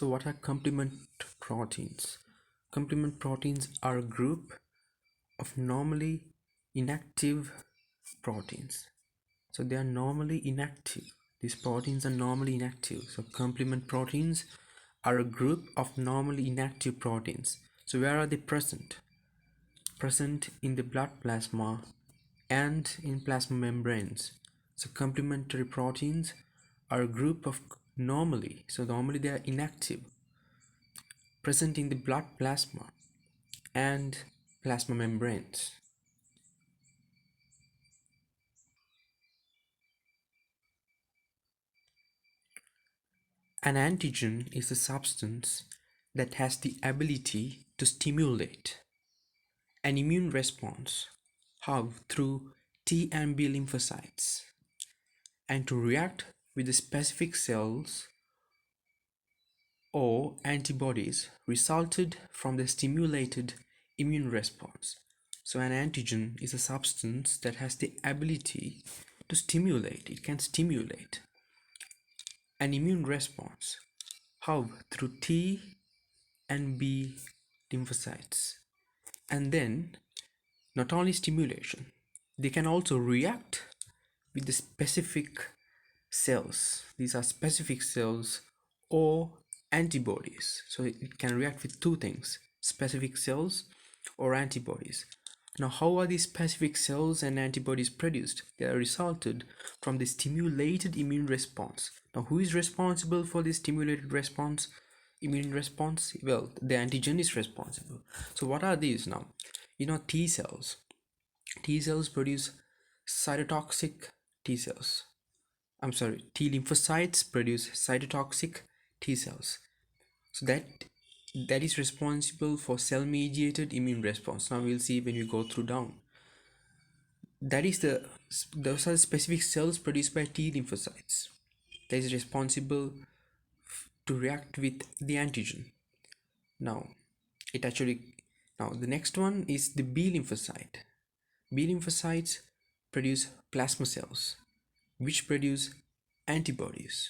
So what are complement proteins? Complement proteins are a group of normally inactive proteins. So they are normally inactive. These proteins are normally inactive. So complement proteins are a group of normally inactive proteins. So where are they present? Present in the blood plasma and in plasma membranes. So complementary proteins are a group of normally they are inactive, present in the blood plasma and plasma membranes. An antigen is a substance that has the ability to stimulate an immune response. How? Through T and B lymphocytes, and to react with the specific cells or antibodies resulted from the stimulated immune response. So an antigen is a substance that has the ability to stimulate. It can stimulate an immune response. How? Through T and B lymphocytes. And then not only stimulation, they can also react with the specific cells. These are specific cells or antibodies. So it can react with two things: specific cells or antibodies. Now, how are these specific cells and antibodies produced? They are resulted from the stimulated immune response. Now, who is responsible for this stimulated response? Immune response? Well, the antigen is responsible. So what are these now? T cells. T cells produce cytotoxic T cells. T lymphocytes produce cytotoxic T cells. So that is responsible for cell-mediated immune response. Now we'll see when we go through down. Those are the specific cells produced by T lymphocytes that is responsible to react with the antigen. Now the next one is the B lymphocyte. B lymphocytes produce plasma cells, which produce antibodies.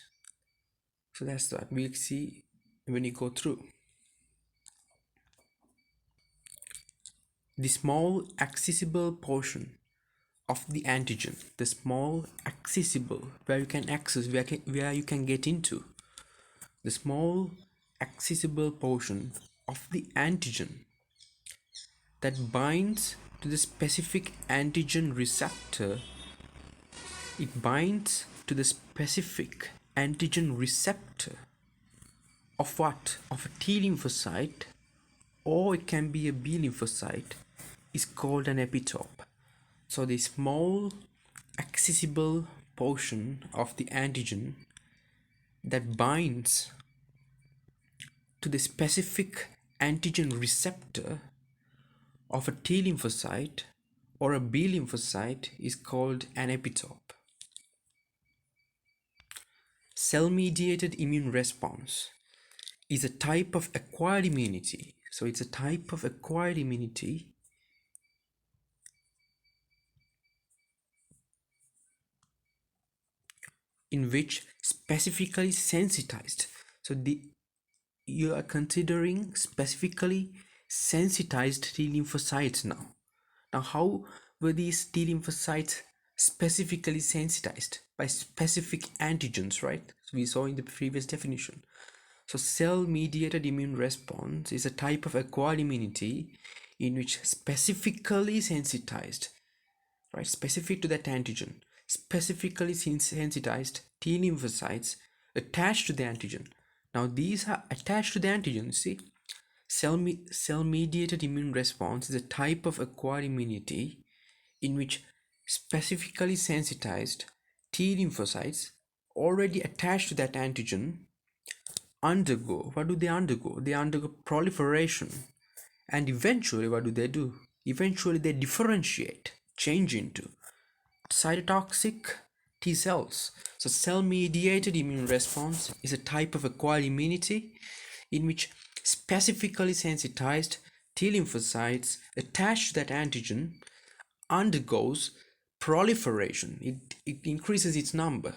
So that's what we'll see when you go through. The small accessible portion of the antigen, the small accessible, where you can access, where you can get into, the small accessible portion of the antigen that binds to the specific antigen receptor. It binds to the specific antigen receptor of what? Of a T lymphocyte, or it can be a B lymphocyte, is called an epitope. So the small accessible portion of the antigen that binds to the specific antigen receptor of a T lymphocyte or a B lymphocyte is called an epitope. Cell-mediated immune response is a type of acquired immunity. So it's a type of acquired immunity in which specifically sensitized. So you are considering specifically sensitized T lymphocytes now. Now, how were these T lymphocytes specifically sensitized? By specific antigens, right? So we saw in the previous definition. So cell-mediated immune response is a type of acquired immunity in which specifically sensitized, right, specific to that antigen, specifically sensitized T lymphocytes attached to the antigen. Now these are attached to the antigen. See, cell-mediated immune response is a type of acquired immunity in which specifically sensitized T lymphocytes already attached to that antigen undergo. What do they undergo? They undergo proliferation, and eventually what do? Eventually they differentiate, change into cytotoxic T cells. So cell-mediated immune response is a type of acquired immunity in which specifically sensitized T lymphocytes attached to that antigen undergoes proliferation. It increases its number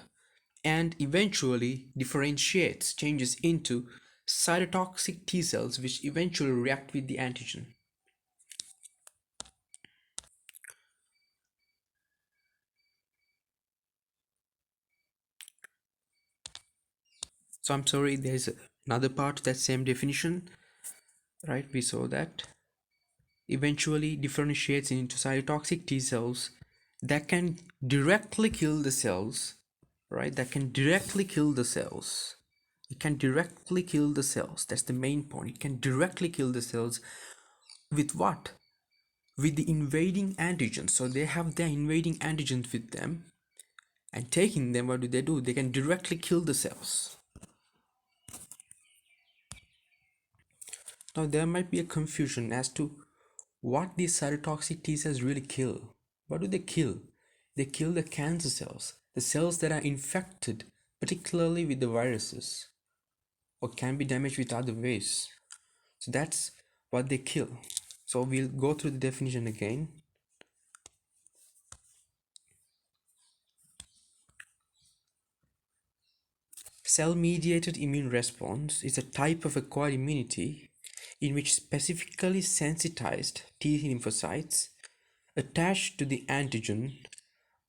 and eventually differentiates, changes into cytotoxic T cells which eventually react with the antigen. So I'm sorry, there's another part to that same definition, right? We saw that eventually differentiates into cytotoxic T cells that can directly kill the cells, right? That can directly kill the cells. It can directly kill the cells. That's the main point. It can directly kill the cells with what? With the invading antigens. So they have their invading antigens with them, and taking them, what do? They can directly kill the cells. Now there might be a confusion as to what these cytotoxic T cells really kill. What do they kill? They kill the cancer cells, the cells that are infected, particularly with the viruses, or can be damaged with other ways. So that's what they kill. So we'll go through the definition again. Cell-mediated immune response is a type of acquired immunity in which specifically sensitized T lymphocytes attached to the antigen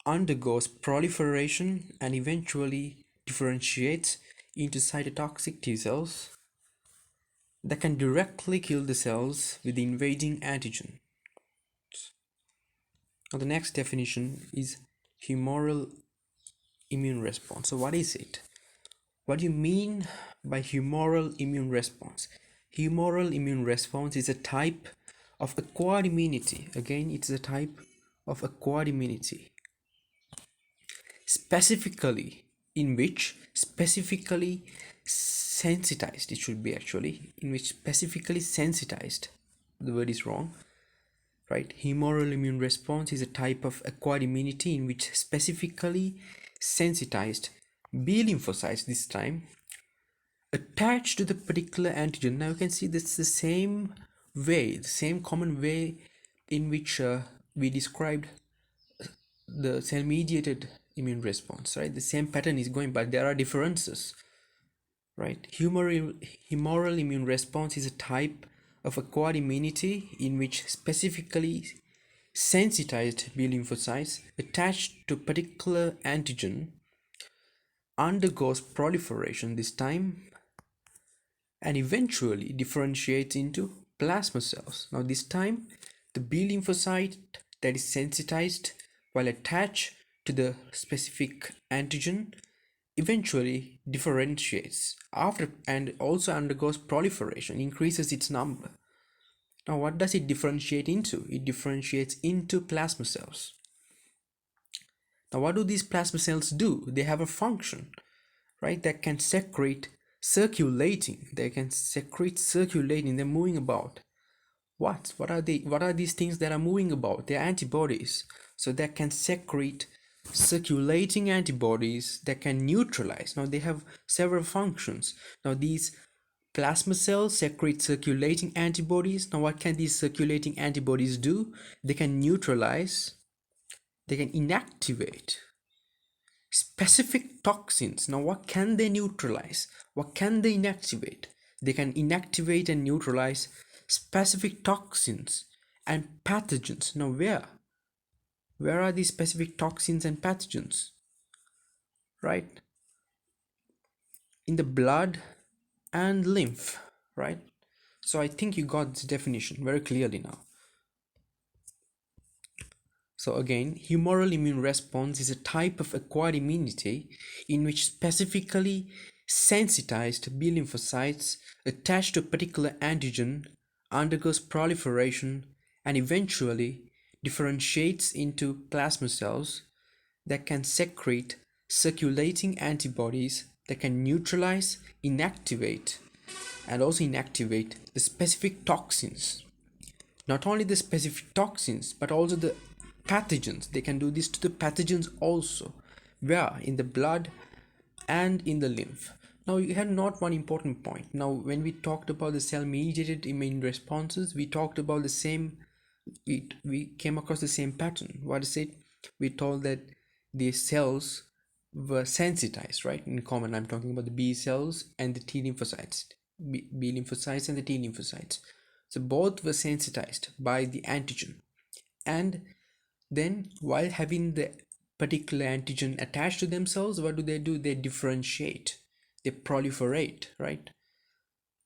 undergoes proliferation and eventually differentiates into cytotoxic T cells that can directly kill the cells with the invading antigen. Now the next definition is humoral immune response. So what is it? What do you mean by humoral immune response? Humoral immune response is a type of acquired immunity. Again, it's a type of acquired immunity. Specifically, in which specifically sensitized, it should be actually, in which specifically sensitized, the word is wrong, right? Humoral immune response is a type of acquired immunity in which specifically sensitized B lymphocytes this time attached to the particular antigen. Now you can see this is the same way, the same common way in which we described the cell-mediated immune response, right? The same pattern is going, but there are differences, right? Humoral immune response is a type of acquired immunity in which specifically sensitized B lymphocytes attached to particular antigen undergoes proliferation this time and eventually differentiates into plasma cells. Now this time the B lymphocyte that is sensitized while attached to the specific antigen eventually differentiates after and also undergoes proliferation, increases its number. Now what does it differentiate into? It differentiates into plasma cells. Now what do these plasma cells do? They have a function, right, that can secrete circulating. They can secrete circulating. They're moving about. What are they? What are these things that are moving about? They're antibodies. So that can secrete circulating antibodies that can neutralize. Now they have several functions. Now these plasma cells secrete circulating antibodies. Now what can these circulating antibodies do? They can neutralize, they can inactivate specific toxins. Now what can they neutralize? What can they inactivate? They can inactivate and neutralize specific toxins and pathogens. Now where are these specific toxins and pathogens? Right? In the blood and lymph, right? So I think you got this definition very clearly now. So again, humoral immune response is a type of acquired immunity in which specifically sensitized B lymphocytes attached to a particular antigen undergoes proliferation and eventually differentiates into plasma cells that can secrete circulating antibodies that can neutralize, inactivate, and also inactivate the specific toxins. Not only the specific toxins, but also the pathogens. They can do this to the pathogens also, where in the blood and in the lymph. Now you had not one important point. Now when we talked about the cell mediated immune responses, we talked about the same, we came across the same pattern. What is it? We told that the cells were sensitized, right? In common, I'm talking about the B cells and the T lymphocytes. B lymphocytes and the T lymphocytes. So both were sensitized by the antigen, and then while having the particular antigen attached to themselves, what do? They differentiate, they proliferate, right?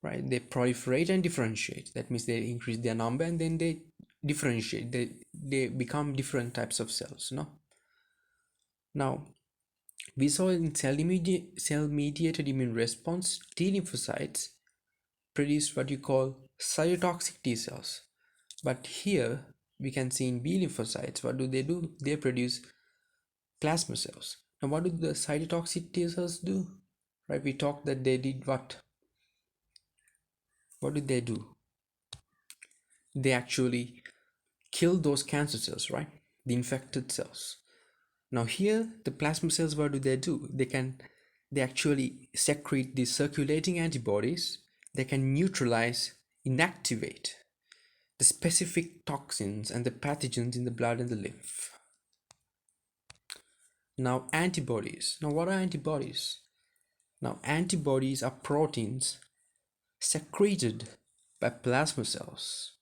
They proliferate and differentiate. That means they increase their number and then they differentiate, they become different types of cells. No, now we saw in cell mediated immune response, T lymphocytes produce what you call cytotoxic T cells. But here we can see in B lymphocytes, what do? They produce plasma cells. Now what do the cytotoxic T cells do? Right, we talked that they did what? What did they do? They actually kill those cancer cells, right? The infected cells. Now here the plasma cells, what do? They actually secrete these circulating antibodies. They can neutralize, inactivate the specific toxins and the pathogens in the blood and the lymph. Now antibodies. Now what are antibodies? Now antibodies are proteins secreted by plasma cells.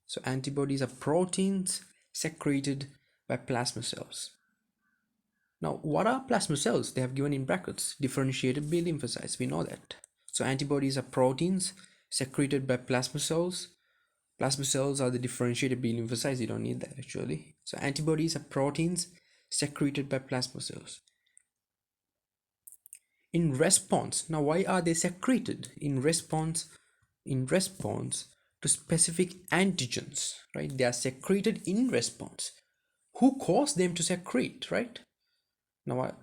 So antibodies are proteins secreted by plasma cells. Now what are plasma cells? They have given in brackets differentiated B lymphocytes. We know that. So antibodies are proteins secreted by plasma cells. Plasma cells are the differentiated B lymphocytes. You don't need that actually. So antibodies are proteins secreted by plasma cells. In response, now why are they secreted? In response to specific antigens, right? They are secreted in response. Who caused them to secrete, right? Now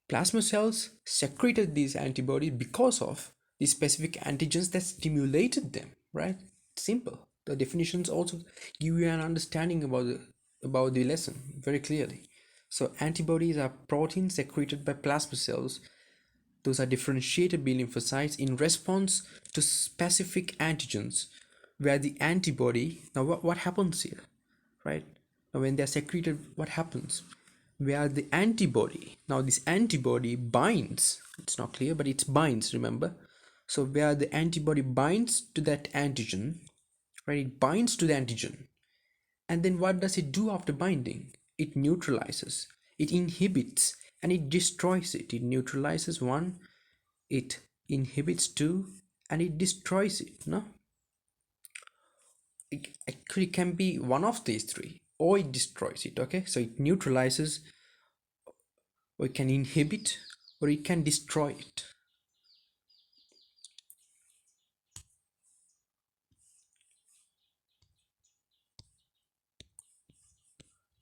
plasma cells secreted these antibodies because of the specific antigens that stimulated them, right? Simple. The definitions also give you an understanding about the lesson very clearly. So antibodies are proteins secreted by plasma cells. Those are differentiated B lymphocytes in response to specific antigens, where the antibody, now what happens here, right? Now when they're secreted, what happens? Where the antibody, now this antibody binds, it's not clear, but it binds, remember? So where the antibody binds to that antigen, right? It binds to the antigen. And then what does it do after binding? It neutralizes, it inhibits, and it destroys it. It neutralizes one, it inhibits two, and it destroys it. No, it actually can be one of these three, or it destroys it. Okay, so it neutralizes, or it can inhibit, or it can destroy it.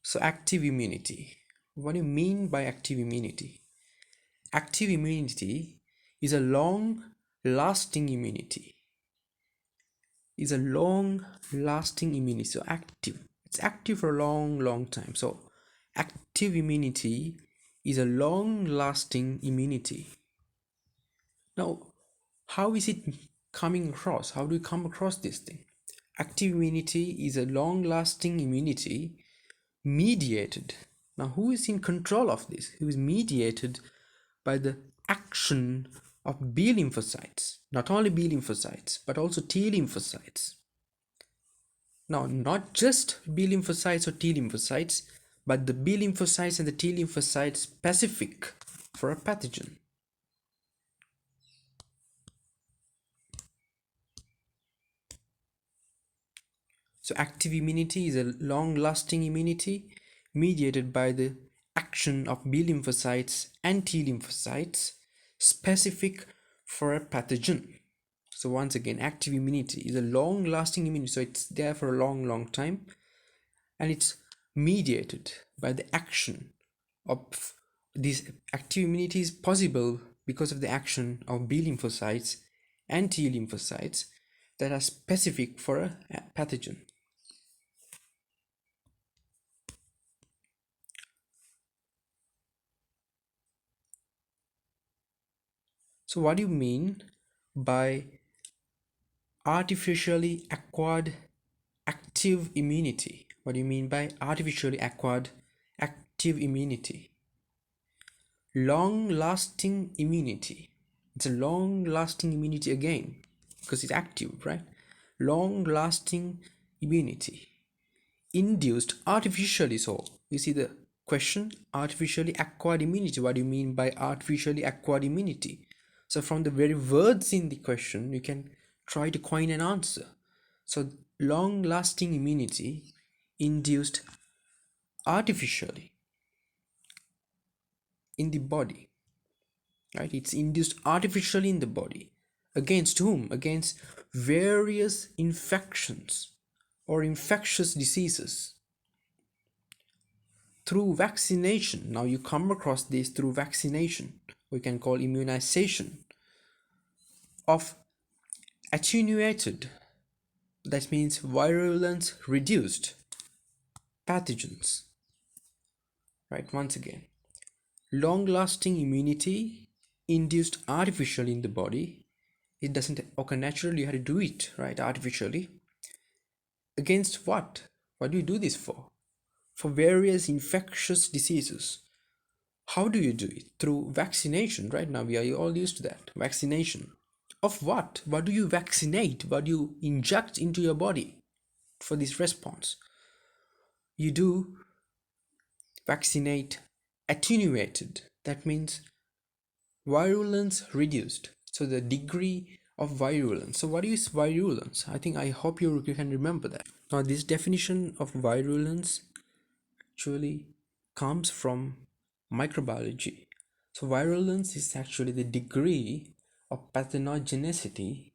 So active immunity. What do you mean by active immunity? Active immunity is a long lasting immunity. Is a long lasting immunity. So active. It's active for a long time. So active immunity is a long lasting immunity. Now, how is it coming across? How do you come across this thing? Active immunity is a long lasting immunity mediated. Now, who is in control of this? Who is mediated by the action of B lymphocytes? Not only B lymphocytes, but also T lymphocytes. Now, not just B lymphocytes or T lymphocytes, but the B lymphocytes and the T lymphocytes specific for a pathogen. So active immunity is a long-lasting immunity mediated by the action of B lymphocytes and T lymphocytes specific for a pathogen. So once again, active immunity is a long-lasting immunity, so it's there for a long time, and it's mediated by the action of this. Active immunity is possible because of the action of B lymphocytes and T lymphocytes that are specific for a pathogen. So what do you mean by artificially acquired active immunity? What do you mean by artificially acquired active immunity? Long-lasting immunity It's a long-lasting immunity again, because it's active, right? Long-lasting immunity induced artificially. So you see the question, artificially acquired immunity. What do you mean by artificially acquired immunity? So from the very words in the question, you can try to coin an answer. So long-lasting immunity induced artificially in the body, right? It's induced artificially in the body. Against whom? Against various infections or infectious diseases through vaccination. Now you come across this through vaccination, we can call immunization of attenuated, that means virulence reduced pathogens, right? Once again, long lasting immunity induced artificially in the body. It doesn't occur naturally, you have to do it, right? Artificially. Against what? What do you do this for? For various infectious diseases. How do you do it? Through vaccination, right? Now we are all used to that. Vaccination. Of what? What do you vaccinate? What do you inject into your body for this response? You do vaccinate attenuated. That means virulence reduced. So the degree of virulence. So what is virulence? I hope you can remember that. Now this definition of virulence actually comes from microbiology. So virulence is actually the degree of pathogenicity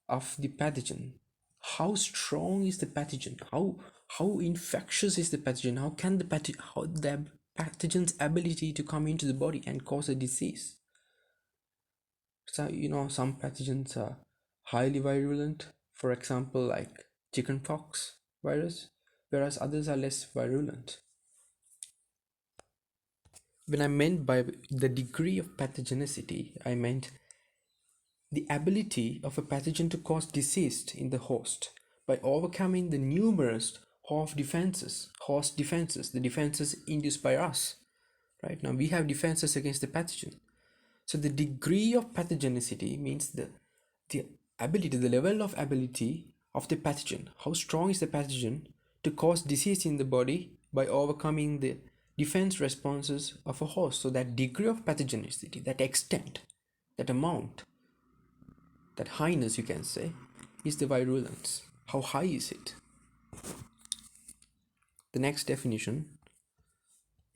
of the pathogen. How strong is the pathogen? How infectious is the pathogen? How the pathogen's ability to come into the body and cause a disease? So some pathogens are highly virulent, for example like chickenpox virus, whereas others are less virulent. When I meant by the degree of pathogenicity, I meant the ability of a pathogen to cause disease in the host by overcoming the numerous host defenses, the defenses induced by us. Right now, we have defenses against the pathogen. So the degree of pathogenicity means the ability, the level of ability of the pathogen. How strong is the pathogen to cause disease in the body by overcoming the defense responses of a host? So that degree of pathogenicity, that extent, that amount, that highness, you can say, is the virulence. How high is it? The next definition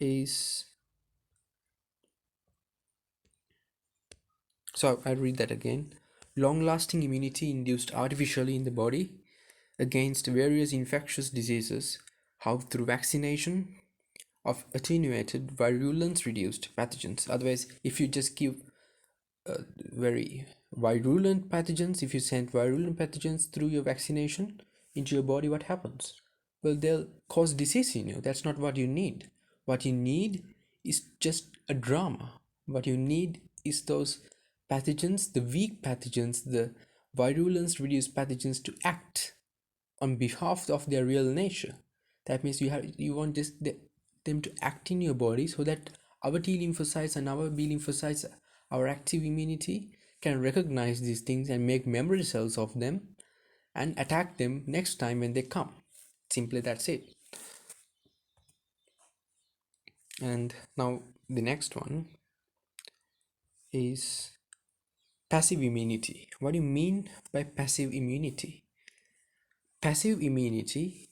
is, so I'll read that again. Long-lasting immunity induced artificially in the body against various infectious diseases, how through vaccination of attenuated virulence reduced pathogens. Otherwise, if you just give very virulent pathogens, if you send virulent pathogens through your vaccination into your body, what happens? Well, they'll cause disease in you. That's not what you need. What you need is just a drama. What you need is those pathogens, the weak pathogens, the virulence reduced pathogens to act on behalf of their real nature. That means you want them to act in your body so that our T lymphocytes and our B lymphocytes, our active immunity, can recognize these things and make memory cells of them and attack them next time when they come. Simply that's it. And now the next one is passive immunity. What do you mean by passive immunity? Passive immunity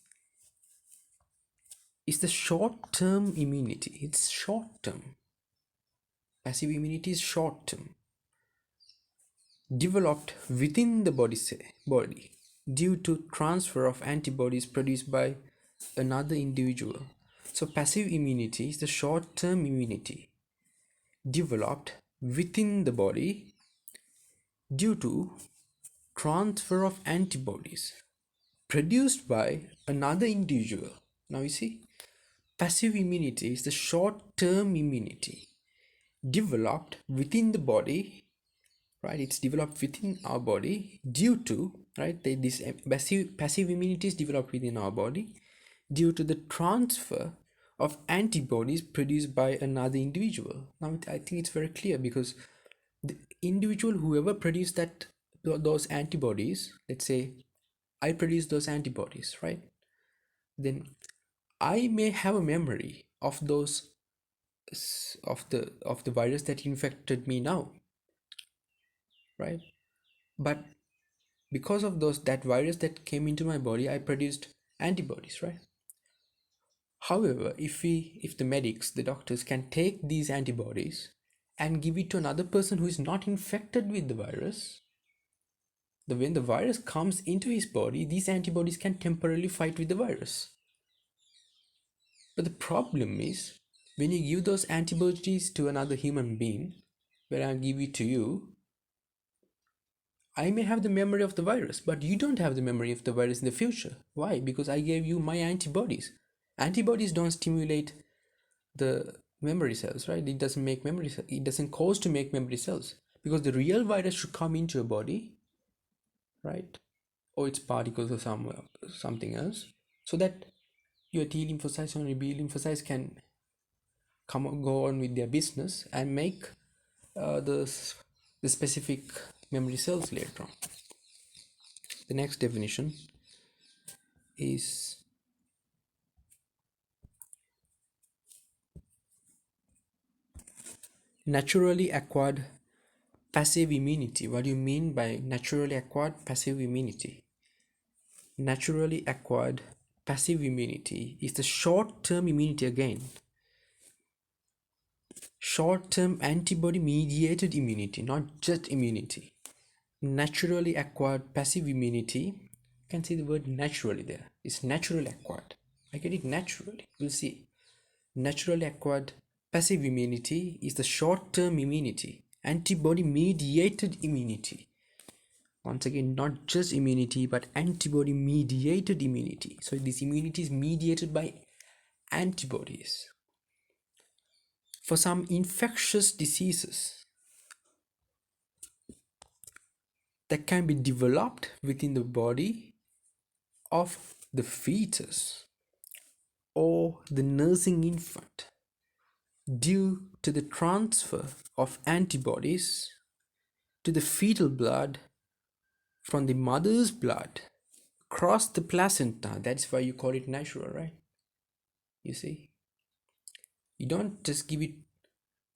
is the short-term immunity. It's short-term. Passive immunity is short-term, developed within the body due to transfer of antibodies produced by another individual. So passive immunity is the short-term immunity developed within the body due to transfer of antibodies produced by another individual. Now you see, passive immunity is the short-term immunity developed within the body, right? It's developed within our body due to, right, this passive immunity is developed within our body due to the transfer of antibodies produced by another individual. Now I think it's very clear, because individual, whoever produced those antibodies, let's say I produce those antibodies, right? Then I may have a memory of those of the virus that infected me now, right? But because of that virus that came into my body, I produced antibodies, right? However, if the medics, the doctors, can take these antibodies and give it to another person who is not infected with the virus, when the virus comes into his body, these antibodies can temporarily fight with the virus. But the problem is, when you give those antibodies to another human being, when I give it to you, I may have the memory of the virus, but you don't have the memory of the virus in the future. Why? Because I gave you my antibodies. Antibodies don't stimulate the memory cells, right? It doesn't make memory cells. It doesn't cause to make memory cells, because the real virus should come into your body, right? Or its particles or something else, so that your T lymphocytes or your B lymphocytes can go on with their business and make the specific memory cells later on. The next definition is naturally acquired passive immunity. What do you mean by naturally acquired passive immunity? Naturally acquired passive immunity is the short-term immunity, again, short-term antibody mediated immunity, not just immunity. Naturally acquired passive immunity, you can see the word naturally there. It's naturally acquired. I get it, naturally. We'll see. Naturally acquired passive immunity is the short-term immunity, antibody mediated immunity. Once again, not just immunity, but antibody mediated immunity. So this immunity is mediated by antibodies. For some infectious diseases that can be developed within the body of the fetus or the nursing infant due to the transfer of antibodies to the fetal blood from the mother's blood across the placenta. That's why you call it natural, right? You see, you don't just give it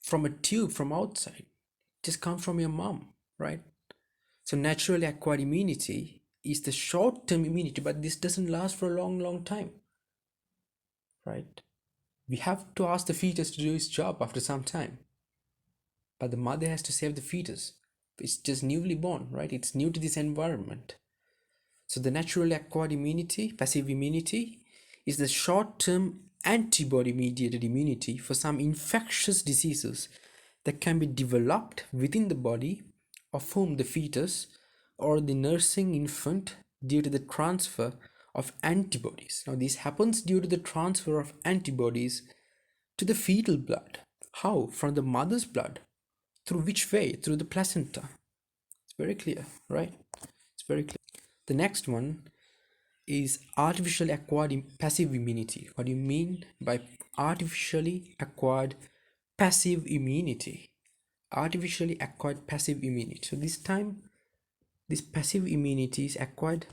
from a tube from outside, it just comes from your mom, right? So naturally acquired immunity is the short-term immunity, but this doesn't last for a long time, right? We have to ask the fetus to do its job after some time, but the mother has to save the fetus. It's just newly born, right? It's new to this environment. So the naturally acquired immunity, passive immunity, is the short-term antibody-mediated immunity for some infectious diseases that can be developed within the body of whom the fetus or the nursing infant due to the transfer of antibodies. Now this happens due to the transfer of antibodies to the fetal blood. How? From the mother's blood. Through which way? Through the placenta. It's very clear, right? It's very clear. The next one is artificially acquired passive immunity. What do you mean by artificially acquired passive immunity? Artificially acquired passive immunity. So this time, this passive immunity is acquired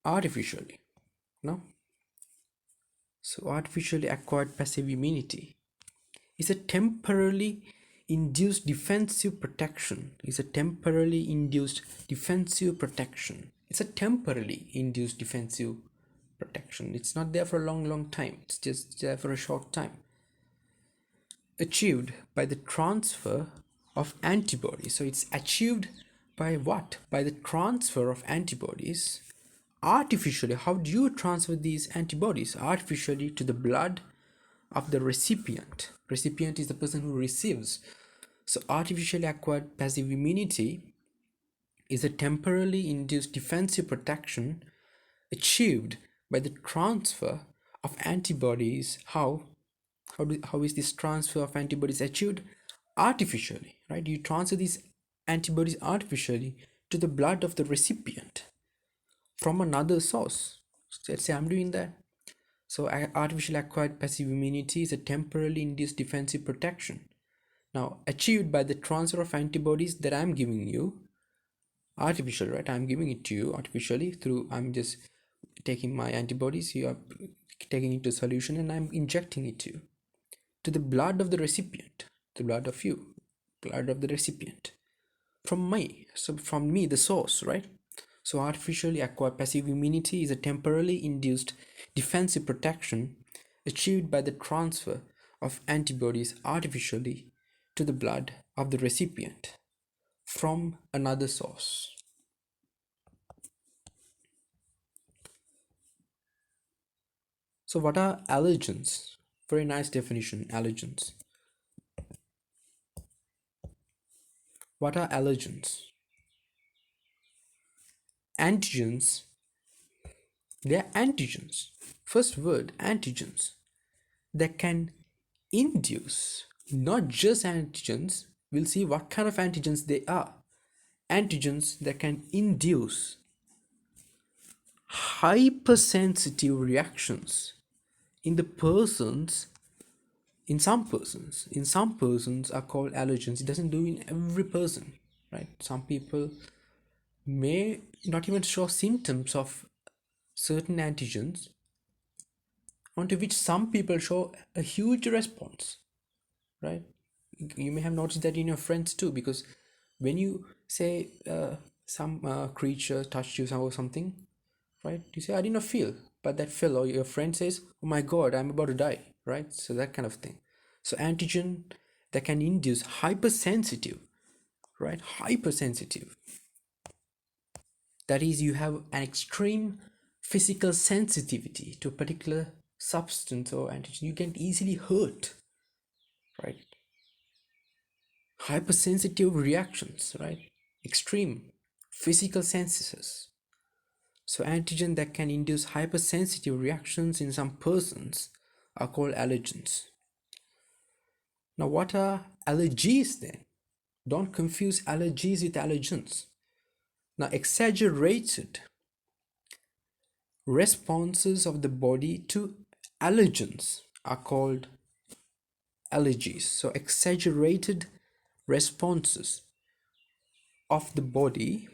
artificially. No? So artificially acquired passive immunity is a temporarily induced defensive protection. It's a temporarily induced defensive protection. It's a temporarily induced defensive protection. It's not there for a long time. It's just there for a short time. Achieved by the transfer of antibodies. So it's achieved by what? By the transfer of antibodies artificially. How do you transfer these antibodies? Artificially to the blood of the recipient. Recipient is the person who receives. So artificially acquired passive immunity is a temporarily induced defensive protection achieved by the transfer of antibodies. How is this transfer of antibodies achieved? Artificially, right? You transfer these antibodies artificially to the blood of the recipient from another source. So let's say I'm doing that. So artificially acquired passive immunity is a temporarily induced defensive protection. Now, achieved by the transfer of antibodies that I'm giving you, artificial, right? I'm giving it to you artificially through, I'm just taking my antibodies, you are taking it to solution, and I'm injecting it to the blood of the recipient, the blood of you, blood of the recipient, from me, so from me, the source, right? So artificially acquired passive immunity is a temporarily induced defensive protection achieved by the transfer of antibodies artificially to the blood of the recipient from another source. So what are allergens? Very nice definition, allergens. What are allergens? Antigens, they are antigens. First word, antigens, that can induce, not just antigens, we'll see what kind of antigens they are. Antigens that can induce hypersensitive reactions in the persons, in some persons are called allergens. It doesn't do in every person, right? Some people may not even show symptoms of certain antigens, onto which some people show a huge response, right? You may have noticed that in your friends too, because when you say some creature touched you or something, right, you say I did not feel, but that fell, or your friend says, oh my god, I'm about to die, right? So that kind of thing. So antigen that can induce hypersensitive, right? Hypersensitive, that is, you have an extreme physical sensitivity to a particular substance or antigen, you get easily hurt, right? Hypersensitive reactions, right? Extreme physical senses. So antigen that can induce hypersensitive reactions in some persons are called allergens. Now what are allergies then? Don't confuse allergies with allergens. Now exaggerated responses of the body to allergens are called allergies. So exaggerated responses of the body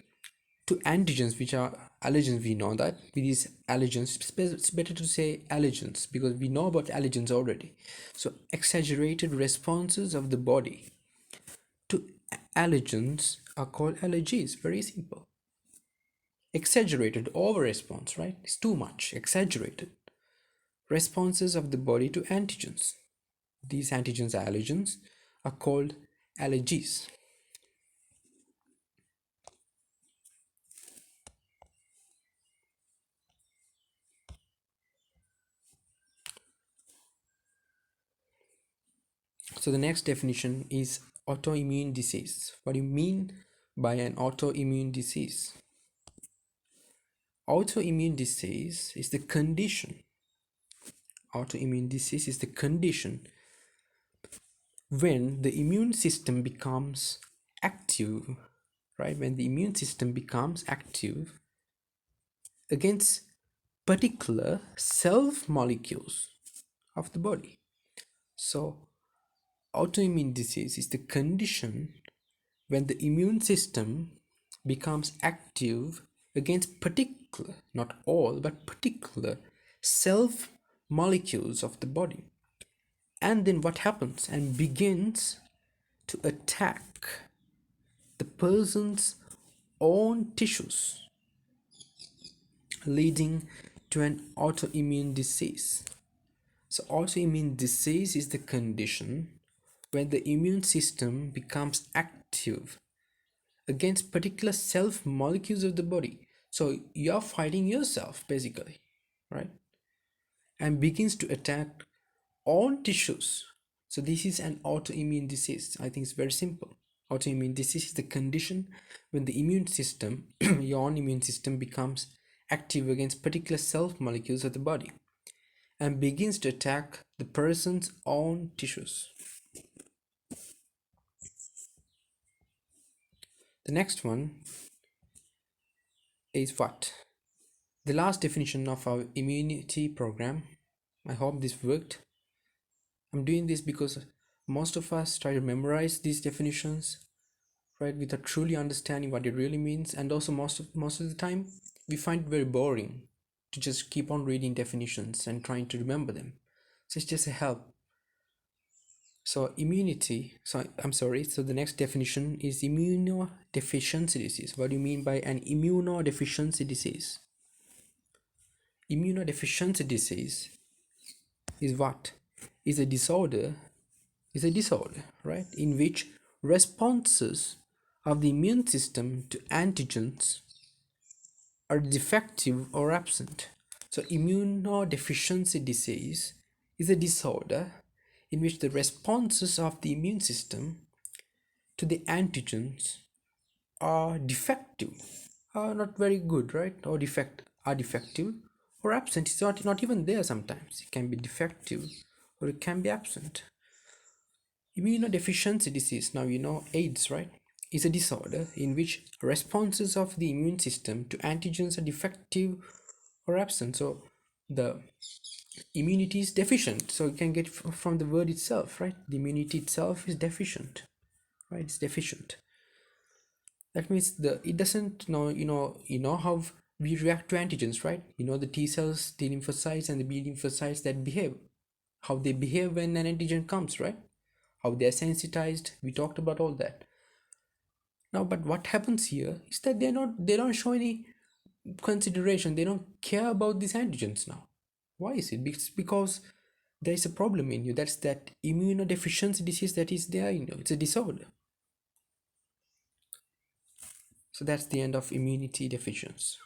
to antigens, which are allergens, we know that with these allergens, it's better to say allergens because we know about allergens already. So exaggerated responses of the body to allergens are called allergies. Very simple. Exaggerated, over response, right? It's too much. Exaggerated responses of the body to antigens, these antigens are allergens, are called allergies. So the next definition is autoimmune disease. What do you mean by an autoimmune disease? Autoimmune disease is the condition. Autoimmune disease is the condition when the immune system becomes active, right? When the immune system becomes active against particular self molecules of the body. So autoimmune disease is the condition when the immune system becomes active against particular, not all, but particular self molecules of the body. And then what happens? And begins to attack the person's own tissues, leading to an autoimmune disease. So autoimmune disease is the condition when the immune system becomes active against particular self molecules of the body. So you're fighting yourself basically, right? And begins to attack all tissues. So this is an autoimmune disease. I think it's very simple. Autoimmune disease is the condition when the immune system, your own immune system, becomes active against particular self molecules of the body and begins to attack the person's own tissues. The next one is what? The last definition of our immunity program. I hope this worked. I'm doing this because Most of us try to memorize these definitions, right, without truly understanding what it really means. And also most of the time we find it very boring to just keep on reading definitions and trying to remember them. So it's just a help. So immunity, so I'm sorry, so the next definition is immunodeficiency disease. What do you mean by an immunodeficiency disease? Immunodeficiency disease is what? Is a disorder, right, in which responses of the immune system to antigens are defective or absent. So immunodeficiency disease is a disorder in which the responses of the immune system to the antigens are defective, are not very good, right? Or defective or absent. It's not even there sometimes. It can be defective or it can be absent. Immunodeficiency disease, now you know AIDS, right? Is a disorder in which responses of the immune system to antigens are defective or absent. So the immunity is deficient. So you can get from the word itself, right? The immunity itself is deficient, right? It's deficient. That means it doesn't know, how we react to antigens, right? The T cells, T lymphocytes, and the B lymphocytes that behave, how they behave when an antigen comes, right? How they're sensitized. We talked about all that. Now, but what happens here is that they don't show any consideration. They don't care about these antigens now. Why is it? It's because there is a problem in you. That's that immunodeficiency disease that is there in you. It's a disorder. So that's the end of immunity deficiency.